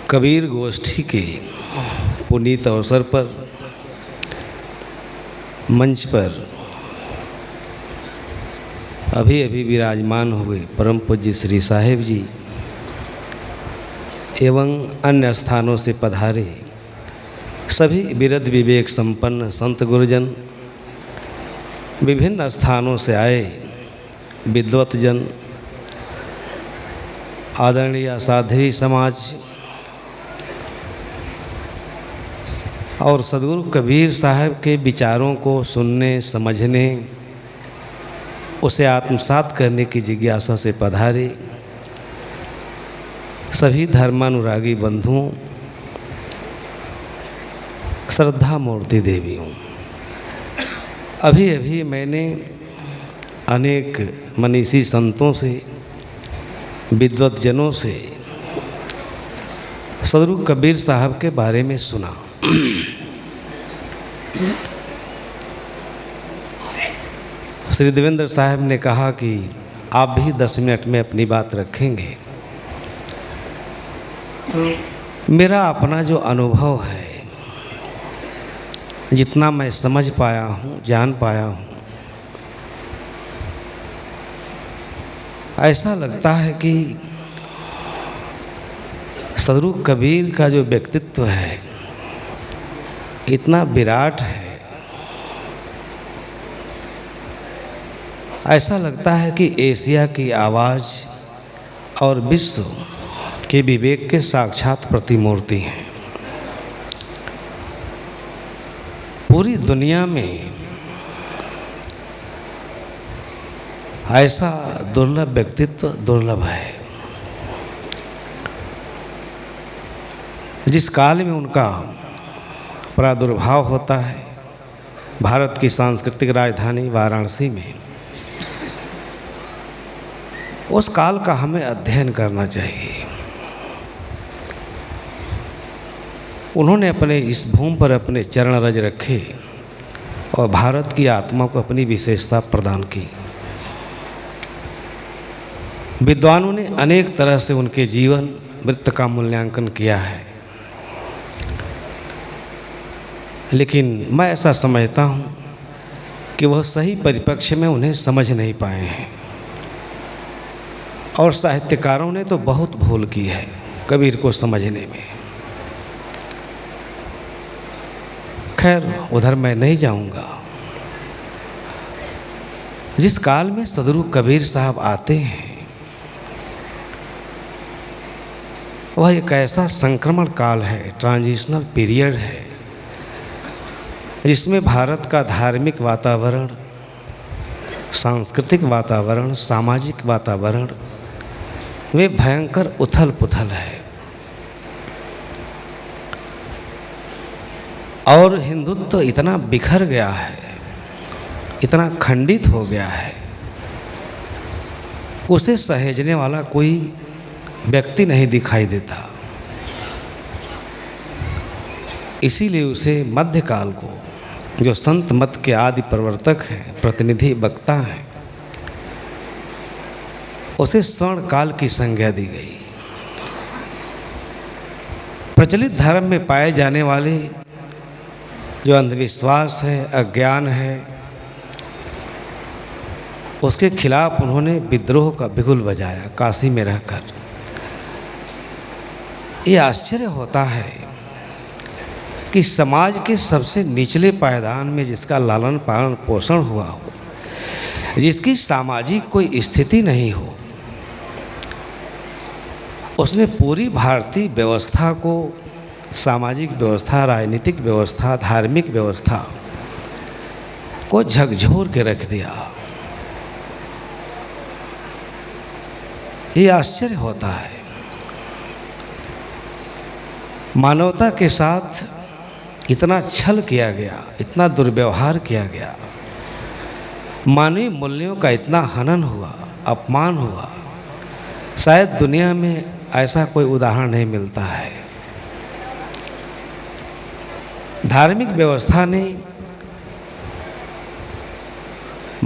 कबीर गोष्ठी के पुनीत अवसर पर मंच पर अभी अभी विराजमान हुए परम पूज्य श्री साहिब जी एवं अन्य स्थानों से पधारे सभी विरध विवेक संपन्न संत गुरुजन, विभिन्न स्थानों से आए विद्वतजन, आदरणीय साध्वी समाज और सद्गुरु कबीर साहब के विचारों को सुनने, समझने, उसे आत्मसात करने की जिज्ञासा से पधारे सभी धर्मानुरागी बंधुओं, श्रद्धा मूर्ति देवियों। अभी अभी मैंने अनेक मनीषी संतों से, विद्वतजनों से सद्गुरु कबीर साहब के बारे में सुना। श्री देवेंद्र साहब ने कहा कि आप भी 10 मिनट में अपनी बात रखेंगे। मेरा अपना जो अनुभव है, जितना मैं समझ पाया हूँ, जान पाया हूँ, ऐसा लगता है कि सद्गुरु कबीर का जो व्यक्तित्व है इतना विराट है, ऐसा लगता है कि एशिया की आवाज़ और विश्व के विवेक के साक्षात प्रतिमूर्ति हैं। पूरी दुनिया में ऐसा दुर्लभ व्यक्तित्व दुर्लभ है। जिस काल में उनका प्रादुर्भाव होता है भारत की सांस्कृतिक राजधानी वाराणसी में, उस काल का हमें अध्ययन करना चाहिए। उन्होंने अपने इस भूमि पर अपने चरण रज रखे और भारत की आत्मा को अपनी विशेषता प्रदान की। विद्वानों ने अनेक तरह से उनके जीवन वृत्त का मूल्यांकन किया है, लेकिन मैं ऐसा समझता हूँ कि वह सही परिप्रेक्ष्य में उन्हें समझ नहीं पाए हैं और साहित्यकारों ने तो बहुत भूल की है कबीर को समझने में। खैर, उधर मैं नहीं जाऊंगा। जिस काल में सद्गुरु कबीर साहब आते हैं वह एक ऐसा संक्रमण काल है, ट्रांजिशनल पीरियड है, जिसमें भारत का धार्मिक वातावरण, सांस्कृतिक वातावरण, सामाजिक वातावरण वे भयंकर उथल पुथल है और हिंदुत्व इतना बिखर गया है, इतना खंडित हो गया है, उसे सहेजने वाला कोई व्यक्ति नहीं दिखाई देता। इसीलिए उसे मध्यकाल को, जो संत मत के आदि प्रवर्तक हैं, प्रतिनिधि वक्ता हैं, उसे स्वर्ण काल की संज्ञा दी गई। प्रचलित धर्म में पाए जाने वाले जो अंधविश्वास है, अज्ञान है, उसके खिलाफ उन्होंने विद्रोह का बिगुल बजाया काशी में रहकर। ये आश्चर्य होता है कि समाज के सबसे निचले पायदान में जिसका लालन पालन पोषण हुआ हो, जिसकी सामाजिक कोई स्थिति नहीं हो, उसने पूरी भारतीय व्यवस्था को, सामाजिक व्यवस्था, राजनीतिक व्यवस्था, धार्मिक व्यवस्था को झकझोर के रख दिया। ये आश्चर्य होता है। मानवता के साथ इतना छल किया गया, इतना दुर्व्यवहार किया गया, मानवीय मूल्यों का इतना हनन हुआ, अपमान हुआ, शायद दुनिया में ऐसा कोई उदाहरण नहीं मिलता है। धार्मिक व्यवस्था ने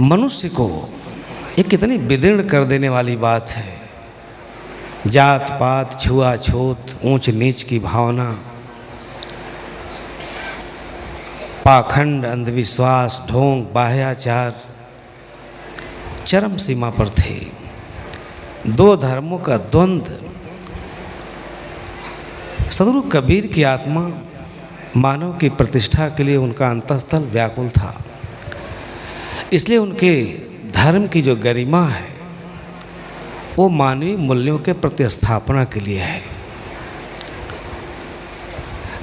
मनुष्य को ये कितनी विदीर्ण कर देने वाली बात है जात पात, छुआछूत, ऊंच नीच की भावना, पाखंड, अंधविश्वास, ढोंग, बाह्याचार चरम सीमा पर थे। दो धर्मों का द्वंद्व। सदगुरु कबीर की आत्मा मानव की प्रतिष्ठा के लिए उनका अंतःस्थल व्याकुल था। इसलिए उनके धर्म की जो गरिमा है वो मानवीय मूल्यों के प्रतिस्थापना के लिए है।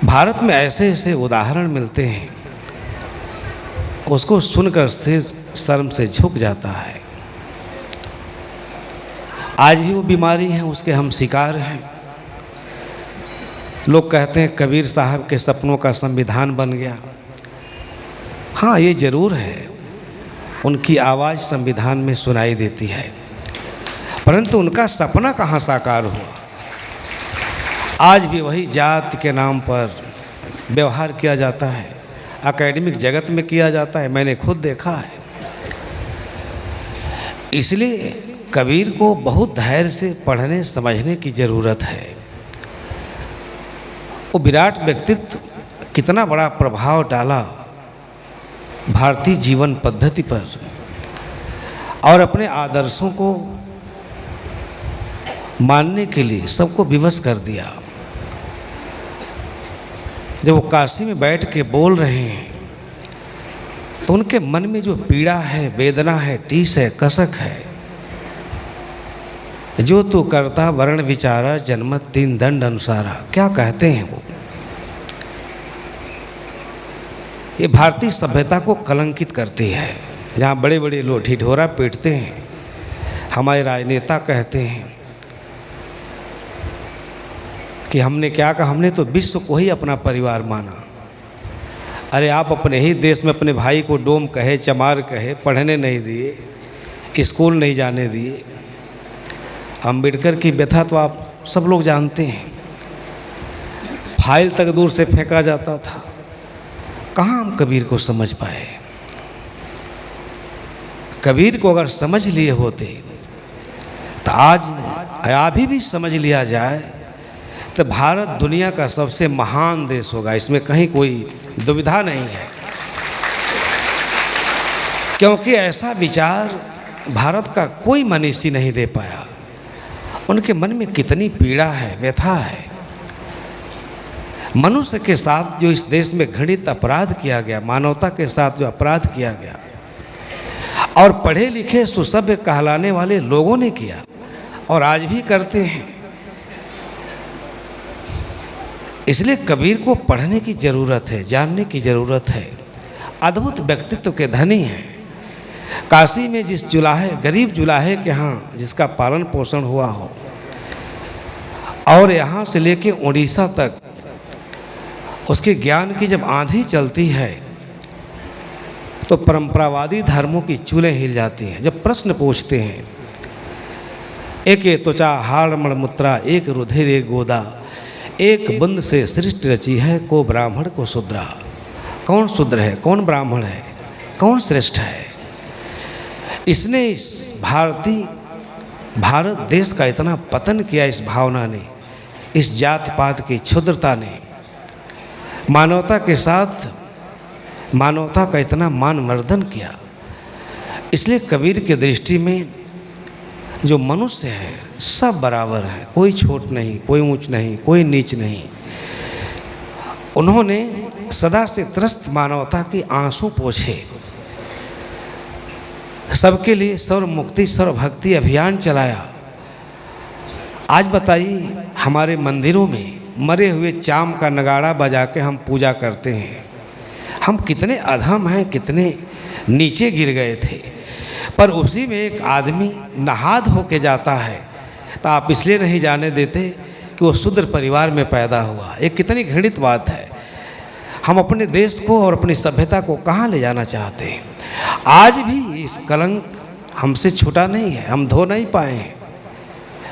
भारत में ऐसे ऐसे उदाहरण मिलते हैं, उसको सुनकर सिर शर्म से झुक जाता है। आज भी वो बीमारी है, उसके हम शिकार हैं। लोग कहते हैं कबीर साहब के सपनों का संविधान बन गया। हाँ, ये ज़रूर है, उनकी आवाज़ संविधान में सुनाई देती है, परंतु उनका सपना कहाँ साकार हुआ। आज भी वही जात के नाम पर व्यवहार किया जाता है, एकेडमिक जगत में किया जाता है, मैंने खुद देखा है। इसलिए कबीर को बहुत धैर्य से पढ़ने समझने की ज़रूरत है। वो विराट व्यक्तित्व कितना बड़ा प्रभाव डाला भारतीय जीवन पद्धति पर और अपने आदर्शों को मानने के लिए सबको विवश कर दिया। जब वो काशी में बैठ के बोल रहे हैं तो उनके मन में जो पीड़ा है, वेदना है, टीस है, कसक है, जो तू करता वर्ण विचारा जन्मत तीन दंड अनुसारा, क्या कहते हैं वो। ये भारतीय सभ्यता को कलंकित करती है। जहाँ बड़े बड़े लोग ढिढोरा पीटते हैं, हमारे राजनेता कहते हैं कि हमने क्या कहा, हमने तो विश्व को ही अपना परिवार माना। अरे आप अपने ही देश में अपने भाई को डोम कहे, चमार कहे, पढ़ने नहीं दिए, स्कूल नहीं जाने दिए। अम्बेडकर की व्यथा तो आप सब लोग जानते हैं, फाइल तक दूर से फेंका जाता था। कहाँ हम कबीर को समझ पाए। कबीर को अगर समझ लिए होते तो आज अभी भी समझ लिया जाए तो भारत दुनिया का सबसे महान देश होगा, इसमें कहीं कोई दुविधा नहीं है। क्योंकि ऐसा विचार भारत का कोई मनीषी नहीं दे पाया। उनके मन में कितनी पीड़ा है, व्यथा है। मनुष्य के साथ जो इस देश में घृणित अपराध किया गया, मानवता के साथ जो अपराध किया गया और पढ़े लिखे सुसभ्य कहलाने वाले लोगों ने किया और आज भी करते हैं। इसलिए कबीर को पढ़ने की ज़रूरत है, जानने की ज़रूरत है। अद्भुत व्यक्तित्व के धनी हैं। काशी में जिस जुलाहे, गरीब जुलाहे के यहाँ जिसका पालन पोषण हुआ हो और यहाँ से लेके उड़ीसा तक उसके ज्ञान की जब आंधी चलती है तो परंपरावादी धर्मों की चूलें हिल जाती हैं। जब प्रश्न पूछते हैं, एक त्वचा हाड़ मणमुत्रा, एक रुधिर एक गोदा, एक बूंद से सृष्टि रची है, को ब्राह्मण को शूद्रा। कौन शूद्र है, कौन ब्राह्मण है, कौन श्रेष्ठ है। इसने इस भारत देश का इतना पतन किया, इस भावना ने, इस जात पात की क्षुद्रता ने, मानवता के साथ मानवता का इतना मान मर्दन किया। इसलिए कबीर की दृष्टि में जो मनुष्य है सब बराबर है, कोई छोट नहीं, कोई ऊंच नहीं, कोई नीच नहीं। उन्होंने सदा से त्रस्त मानवता की आंसू पोंछे, सबके लिए सर्व मुक्ति सर्व भक्ति अभियान चलाया। आज बताइए, हमारे मंदिरों में मरे हुए चाम का नगाड़ा बजा के हम पूजा करते हैं। हम कितने अधम हैं, कितने नीचे गिर गए थे। पर उसी में एक आदमी नहाद होके जाता है तो आप इसलिए नहीं जाने देते कि वो शूद्र परिवार में पैदा हुआ। एक कितनी घृणित बात है। हम अपने देश को और अपनी सभ्यता को कहाँ ले जाना चाहते हैं। आज भी इस कलंक हमसे छूटा नहीं है, हम धो नहीं पाए हैं।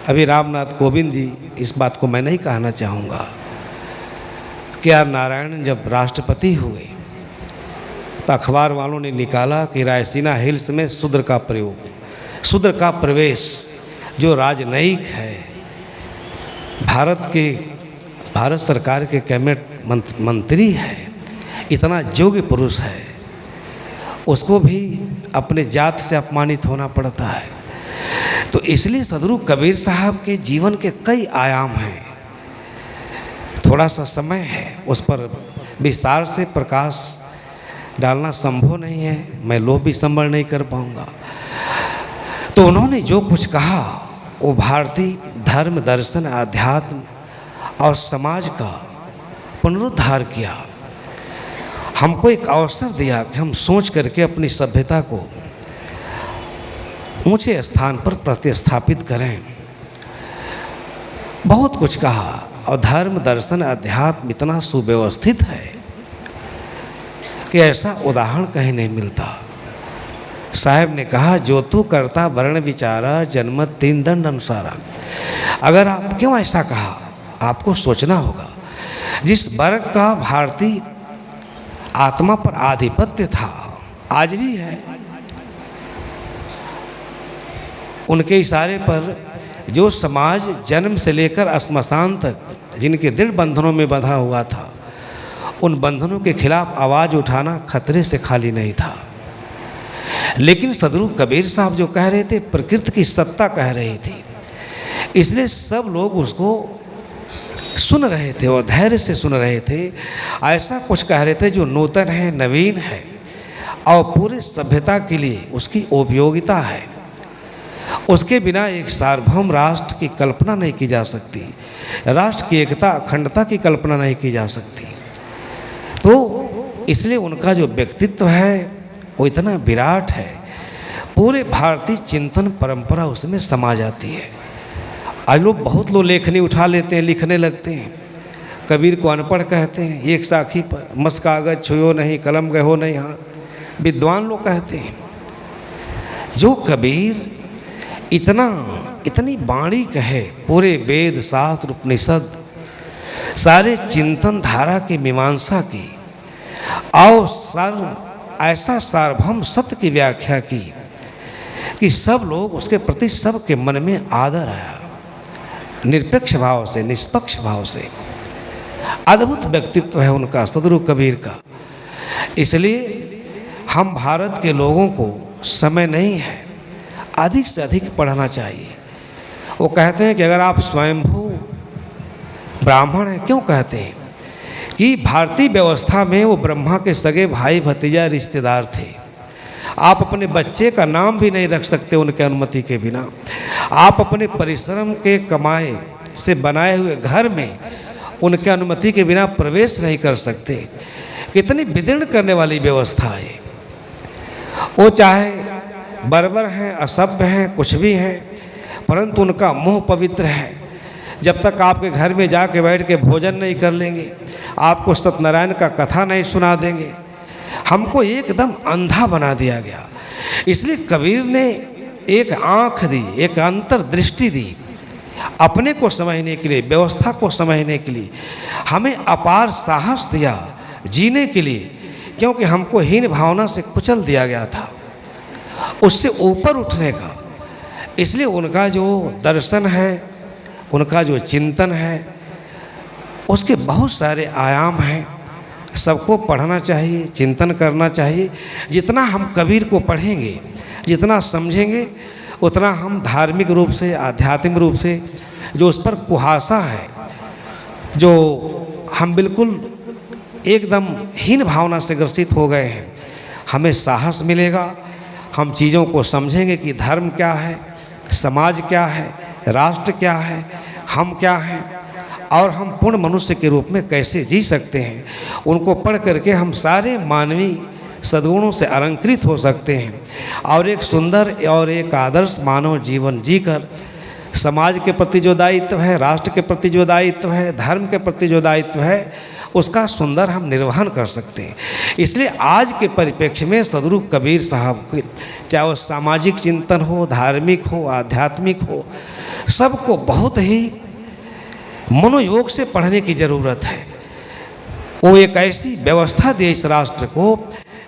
अभी रामनाथ कोविंद जी, इस बात को मैं नहीं कहना चाहूँगा कि आर नारायण जब राष्ट्रपति हुए तो अखबार वालों ने निकाला कि रायसीना हिल्स में शूद्र का प्रयोग, शूद्र का प्रवेश, जो राजनयिक है, भारत सरकार के कैबिनेट मंत्री है, इतना योग्य पुरुष है, उसको भी अपने जात से अपमानित होना पड़ता है। तो इसलिए सदगुरु कबीर साहब के जीवन के कई आयाम हैं। थोड़ा सा समय है, उस पर विस्तार से प्रकाश डालना संभव नहीं है, मैं लोभ भी संभल नहीं कर पाऊंगा। तो उन्होंने जो कुछ कहा वो भारतीय धर्म, दर्शन, आध्यात्म और समाज का पुनरुद्धार किया। हमको एक अवसर दिया कि हम सोच करके अपनी सभ्यता को ऊंचे स्थान पर प्रतिस्थापित करें। बहुत कुछ कहा और धर्म, दर्शन, अध्यात्म इतना सुव्यवस्थित है कि ऐसा उदाहरण कहीं नहीं मिलता। साहब ने कहा, जो तू करता वर्ण विचारा, जन्मत तीन दंड अनुसारा। अगर आप क्यों ऐसा कहा, आपको सोचना होगा। जिस वर्ग का भारतीय आत्मा पर आधिपत्य था, आज भी है, उनके इशारे पर जो समाज जन्म से लेकर श्मशान तक जिनके दृढ़ बंधनों में बंधा हुआ था, उन बंधनों के खिलाफ आवाज़ उठाना खतरे से खाली नहीं था। लेकिन सदगुरु कबीर साहब जो कह रहे थे, प्रकृति की सत्ता कह रही थी, इसलिए सब लोग उसको सुन रहे थे और धैर्य से सुन रहे थे। ऐसा कुछ कह रहे थे जो नूतन है, नवीन है और पूरे सभ्यता के लिए उसकी उपयोगिता है। उसके बिना एक सार्वभौम राष्ट्र की कल्पना नहीं की जा सकती, राष्ट्र की एकता, अखंडता की कल्पना नहीं की जा सकती। तो इसलिए उनका जो व्यक्तित्व है वो इतना विराट है, पूरे भारतीय चिंतन परंपरा उसमें समा जाती है। आज बहुत लोग लेखनी उठा लेते हैं, लिखने लगते हैं, कबीर को अनपढ़ कहते हैं, एक साखी पर मस कागज छुयो नहीं, कलम गहो नहीं हाथ, विद्वान लोग कहते हैं। जो कबीर इतनी वाणी कहे, पूरे वेद, शास्त्र, उपनिषद, सारे चिंतन धारा की मीमांसा की और ऐसा सार्वभौम सत्य की व्याख्या की कि सब लोग उसके प्रति सबके मन में आदर आया, निरपेक्ष भाव से, निष्पक्ष भाव से। अद्भुत व्यक्तित्व है उनका, सदगुरु कबीर का। इसलिए हम भारत के लोगों को समय नहीं है, अधिक से अधिक पढ़ना चाहिए। वो कहते हैं कि अगर आप स्वयंभू ब्राह्मण हैं, क्यों कहते हैं कि भारतीय व्यवस्था में वो ब्रह्मा के सगे भाई भतीजा रिश्तेदार थे। आप अपने बच्चे का नाम भी नहीं रख सकते उनके अनुमति के बिना। आप अपने परिश्रम के कमाए से बनाए हुए घर में उनके अनुमति के बिना प्रवेश नहीं कर सकते। कितनी विदीर्ण करने वाली व्यवस्था है। वो चाहे बर्बर हैं, असभ्य हैं, कुछ भी हैं, परंतु उनका मुँह पवित्र है। जब तक आपके घर में जाके बैठ के भोजन नहीं कर लेंगे, आपको सत्यनारायण का कथा नहीं सुना देंगे। हमको एकदम अंधा बना दिया गया। इसलिए कबीर ने एक आँख दी, एक अंतर्दृष्टि दी, अपने को समझने के लिए, व्यवस्था को समझने के लिए। हमें अपार साहस दिया जीने के लिए, क्योंकि हमको हीन भावना से कुचल दिया गया था, उससे ऊपर उठने का। इसलिए उनका जो दर्शन है, उनका जो चिंतन है, उसके बहुत सारे आयाम हैं। सबको पढ़ना चाहिए, चिंतन करना चाहिए। जितना हम कबीर को पढ़ेंगे, जितना समझेंगे, उतना हम धार्मिक रूप से, आध्यात्मिक रूप से जो उस पर कुहासा है, जो हम बिल्कुल एकदम हीन भावना से ग्रसित हो गए हैं, हमें साहस मिलेगा। हम चीज़ों को समझेंगे कि धर्म क्या है, समाज क्या है, राष्ट्र क्या है, हम क्या हैं और हम पूर्ण मनुष्य के रूप में कैसे जी सकते हैं। उनको पढ़ करके हम सारे मानवीय सद्गुणों से अलंकृत हो सकते हैं और एक सुंदर और एक आदर्श मानव जीवन जीकर समाज के प्रति जो दायित्व है, राष्ट्र के प्रति जो दायित्व है, धर्म के प्रति जो दायित्व है, उसका सुंदर हम निर्वहन कर सकते हैं। इसलिए आज के परिप्रेक्ष्य में सदगुरु कबीर साहब के, चाहे वो सामाजिक चिंतन हो, धार्मिक हो, आध्यात्मिक हो, सबको बहुत ही मनोयोग से पढ़ने की ज़रूरत है। वो एक ऐसी व्यवस्था दी इस राष्ट्र को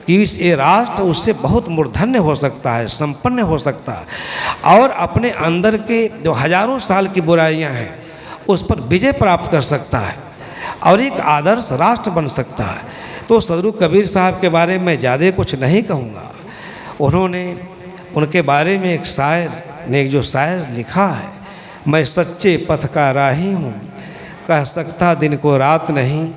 कि इस ये राष्ट्र उससे बहुत मूर्धन्य हो सकता है, संपन्न हो सकता है और अपने अंदर के जो हजारों साल की बुराइयां हैं उस पर विजय प्राप्त कर सकता है और एक आदर्श राष्ट्र बन सकता है। तो सदगुरु कबीर साहब के बारे में ज़्यादा कुछ नहीं कहूँगा। उन्होंने उनके बारे में एक शायर ने जो शायर लिखा है, मैं सच्चे पथ का राही हूँ, कह सकता दिन को रात नहीं,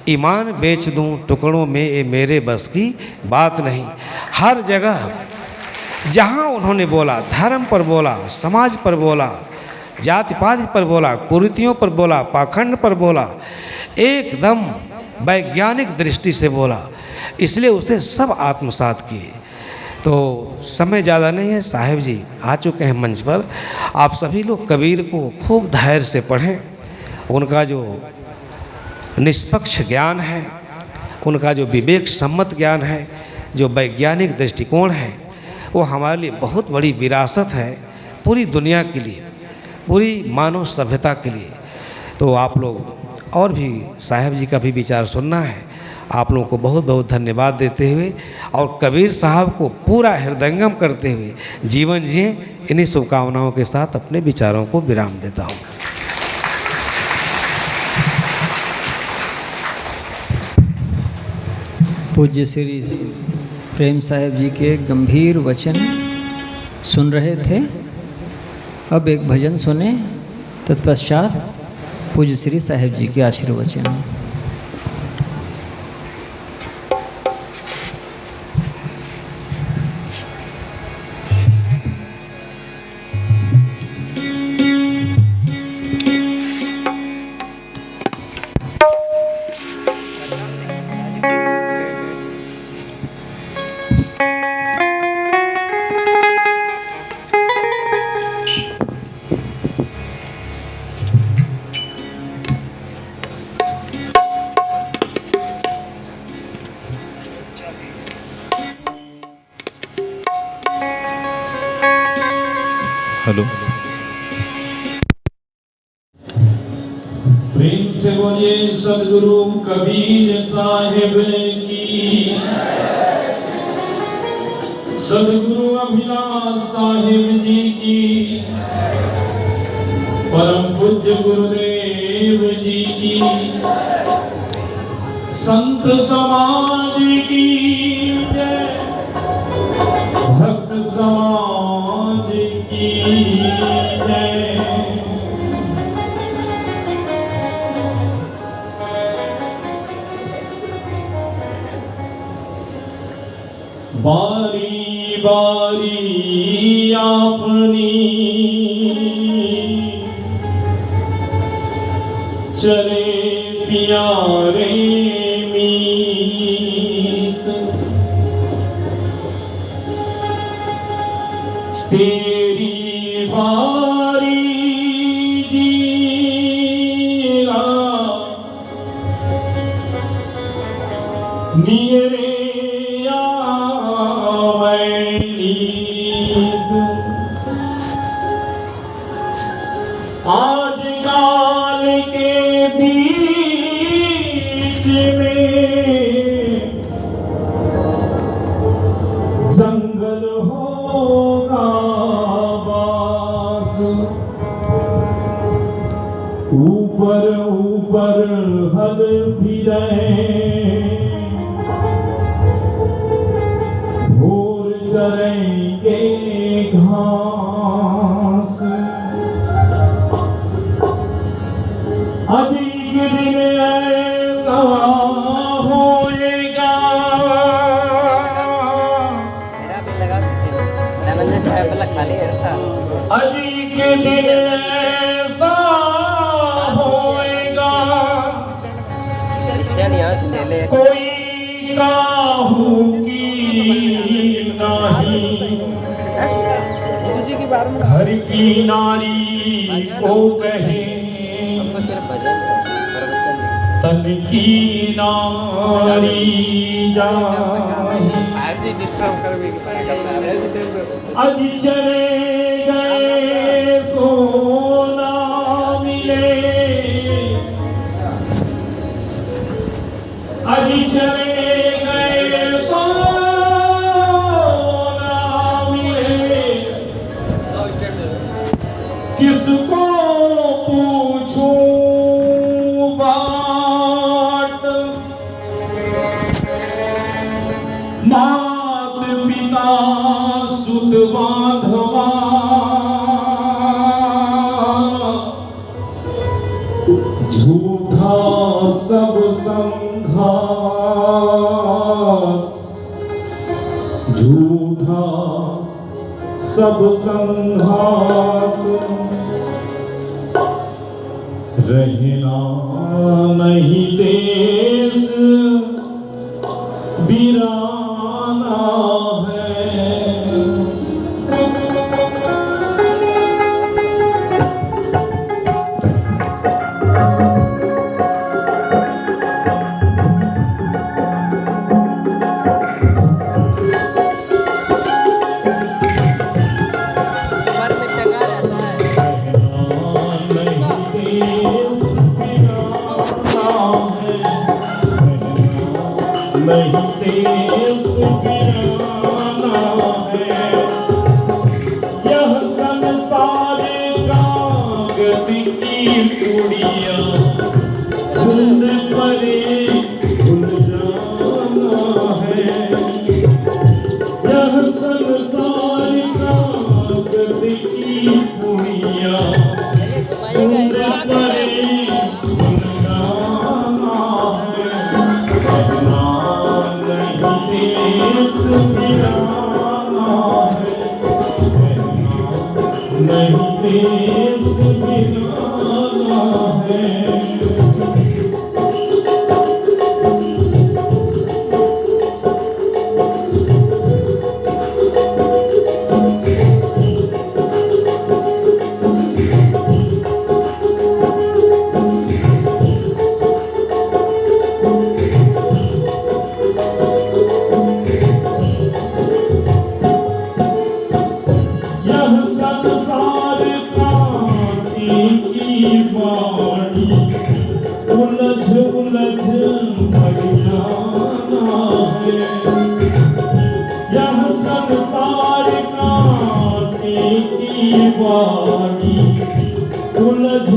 ईमान बेच दूँ टुकड़ों में ये मेरे बस की बात नहीं। हर जगह जहाँ उन्होंने बोला, धर्म पर बोला, समाज पर बोला, जाति पाति पर बोला, कुरीतियों पर बोला, पाखंड पर बोला, एकदम वैज्ञानिक दृष्टि से बोला, इसलिए उसे सब आत्मसात किए। तो समय ज़्यादा नहीं है, साहिब जी आ चुके हैं मंच पर। आप सभी लोग कबीर को खूब धैर्य से पढ़ें। उनका जो निष्पक्ष ज्ञान है, उनका जो विवेक सम्मत ज्ञान है, जो वैज्ञानिक दृष्टिकोण है, वो हमारे लिए बहुत बड़ी विरासत है, पूरी दुनिया के लिए, पूरी मानव सभ्यता के लिए। तो आप लोग और भी साहिब जी का भी विचार सुनना है। आप लोगों को बहुत बहुत धन्यवाद देते हुए और कबीर साहब को पूरा हृदयंगम करते हुए जीवन जिए, इन्हीं शुभकामनाओं के साथ अपने विचारों को विराम देता हूँ। पूज्य श्री प्रेम साहिब जी के गंभीर वचन सुन रहे थे। अब एक भजन सुने, तत्पश्चात पूज्य श्री साहिब जी के आशीर्वचन। हेलो, प्रेम से बोलिए सदगुरु कबीर साहिब की, सदगुरु अभिलाष साहिब जी की, परम पूज्य गुरुदेव जी की, संत समाज की जय, भक्त समाज की जय। बारी बारी आपनी चले प्यारे मीत, तेरी बारी जीरा नियरे आज गाल के बीच में जंगल होगा बास, ऊपर ऊपर हल फिरे भोर चरेंगे घास। अधिक दिन ऐसा होएगा, अधिक दिन ऐसा होएगा, कोई काहू की नहीं, घर की नारी को कहे तन की नारी जाही। आज चले गए सोना मिले, आज चले गए सोना मिले, किसको पूछूं छूत बांधवा झूठा सब संघात, झूठा सब संघात, रहना नहीं देश वीराना है। नहीं देश वीराना है। यह संसार कागज की पुड़िया धुंध परे भूल जाना है। यह संसार कागज की पुड़िया धुंध परे भूल जाना है। देश वीराना है, नहीं देश वीराना है। उलझ उलझ मर जाना है। यह संसार कांटे की वाणी उलझ